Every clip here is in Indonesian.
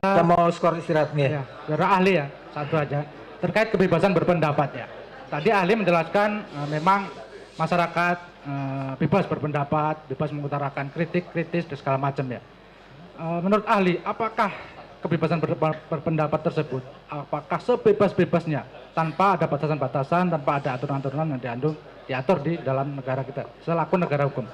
Kita mau skor istirahat nih. Ya, saudara ahli ya, satu aja terkait kebebasan berpendapat ya. Tadi ahli menjelaskan memang masyarakat bebas berpendapat, bebas mengutarakan kritik, kritis dan segala macam ya. Menurut ahli, apakah kebebasan berpendapat tersebut, apakah sebebas-bebasnya tanpa ada batasan-batasan, tanpa ada aturan-aturan yang diatur di dalam negara kita selaku negara hukum?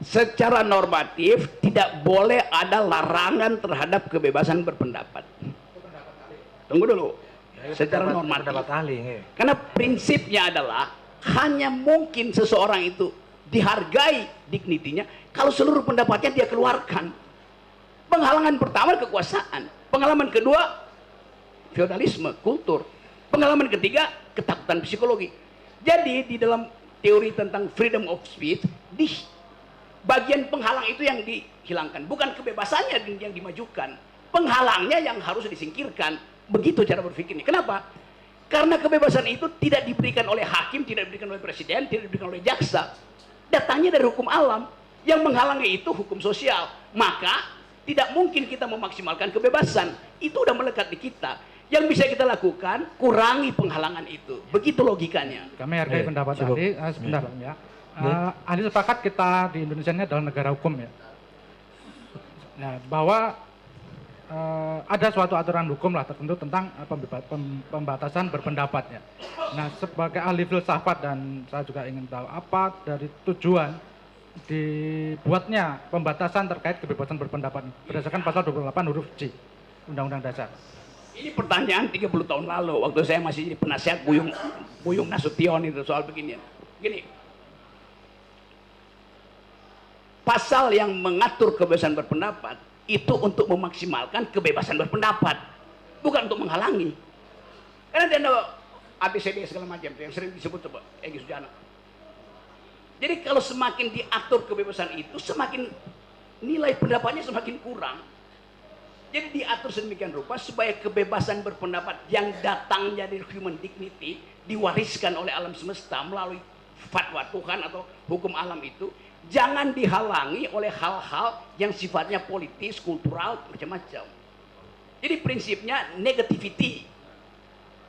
Secara normatif tidak boleh ada larangan terhadap kebebasan berpendapat. Tunggu dulu. Secara normatif. Karena prinsipnya adalah hanya mungkin seseorang itu dihargai dignitinya kalau seluruh pendapatnya dia keluarkan. Penghalangan pertama kekuasaan, pengalaman kedua feodalisme, kultur, pengalaman ketiga ketakutan psikologi. Jadi di dalam teori tentang freedom of speech, di bagian penghalang itu yang dihilangkan, bukan kebebasannya yang dimajukan, penghalangnya yang harus disingkirkan. Begitu cara berpikirnya. Kenapa? Karena kebebasan itu tidak diberikan oleh hakim, tidak diberikan oleh presiden, tidak diberikan oleh jaksa. Datangnya dari hukum alam. Yang menghalangi itu hukum sosial. Maka tidak mungkin kita memaksimalkan kebebasan. Itu udah melekat di kita. Yang bisa kita lakukan, kurangi penghalangan itu. Begitu logikanya. Kami hargai pendapat ahli. Sebentar ya. Ahli sepakat kita di Indonesia ini adalah negara hukum ya. Nah, bahwa ada suatu aturan hukum lah tertentu tentang pembatasan berpendapat ya. Nah, sebagai ahli filsafat dan saya juga ingin tahu apa dari tujuan dibuatnya pembatasan terkait kebebasan berpendapat berdasarkan pasal 28 huruf C Undang-Undang Dasar. Ini pertanyaan 30 tahun lalu waktu saya masih jadi penasihat Buyung Nasution itu soal beginian. Gini. Pasal yang mengatur kebebasan berpendapat itu untuk memaksimalkan kebebasan berpendapat, bukan untuk menghalangi. Karena dia ada ABCD segala macam yang sering disebut coba Egy Sujana. Jadi kalau semakin diatur kebebasan itu, semakin nilai pendapatnya semakin kurang. Jadi diatur sedemikian rupa supaya kebebasan berpendapat yang datangnya dari human dignity diwariskan oleh alam semesta melalui fatwa Tuhan atau hukum alam itu jangan dihalangi oleh hal-hal yang sifatnya politis, kultural, macam-macam. Jadi prinsipnya negativity,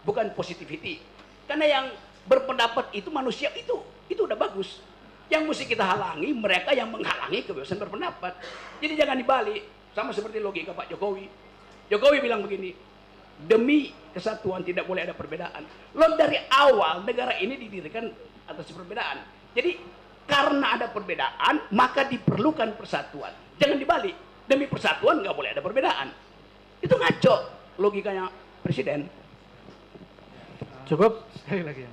bukan positivity. Karena yang berpendapat itu manusia itu udah bagus. Yang mesti kita halangi mereka yang menghalangi kebebasan berpendapat. Jadi jangan dibalik, sama seperti logika Pak Jokowi. Jokowi bilang begini, demi kesatuan tidak boleh ada perbedaan. Loh dari awal negara ini didirikan atas perbedaan. Jadi karena ada perbedaan, maka diperlukan persatuan. Jangan dibalik. Demi persatuan nggak boleh ada perbedaan. Itu ngaco logikanya presiden. Cukup? Sekali lagi.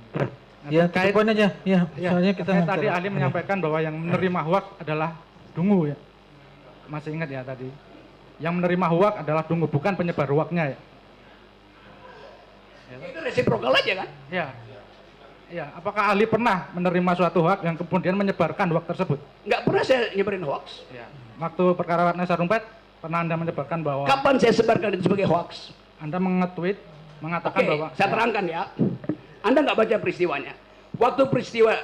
Ya, terkait poin aja. Ya, soalnya kita tadi ahli menyampaikan bahwa yang menerima hoak adalah dungu ya. Masih ingat ya tadi. Yang menerima hoak adalah dungu, bukan penyebar hoaknya ya. Itu resiprokal aja kan? Ya. Ya, apakah ahli pernah menerima suatu hoak yang kemudian menyebarkan hoak tersebut? Nggak pernah saya nyebarin hoax. Ya. Waktu perkara Ratna Sarumpait, pernah Anda menyebarkan bahwa... Kapan saya sebarkan itu sebagai hoax? Anda mengetweet, mengatakan bahwa... saya terangkan ya. Anda nggak baca peristiwanya. Waktu peristiwa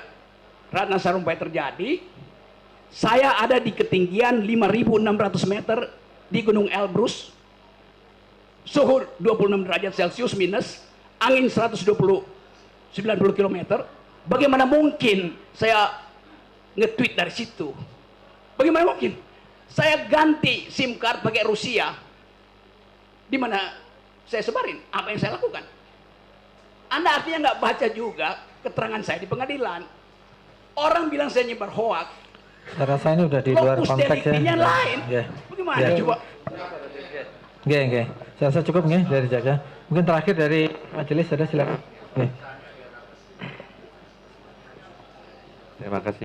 Ratna Sarumpait terjadi, saya ada di ketinggian 5.600 meter di Gunung Elbrus, suhu 26 derajat Celcius minus, angin 90 km. Bagaimana mungkin saya nge-tweet dari situ? Bagaimana mungkin? Saya ganti SIM card pakai Rusia. Di mana saya sebarin? Apa yang saya lakukan? Anda artinya nggak baca juga keterangan saya di pengadilan. Orang bilang saya nyebar hoak. Saya rasa ini udah di luar konteks ya. Lain. Ya. Bagaimana coba? Oke. Saya rasa cukup nggih dari jaga. Mungkin terakhir dari majelis ada silakan. Oke. Terima kasih.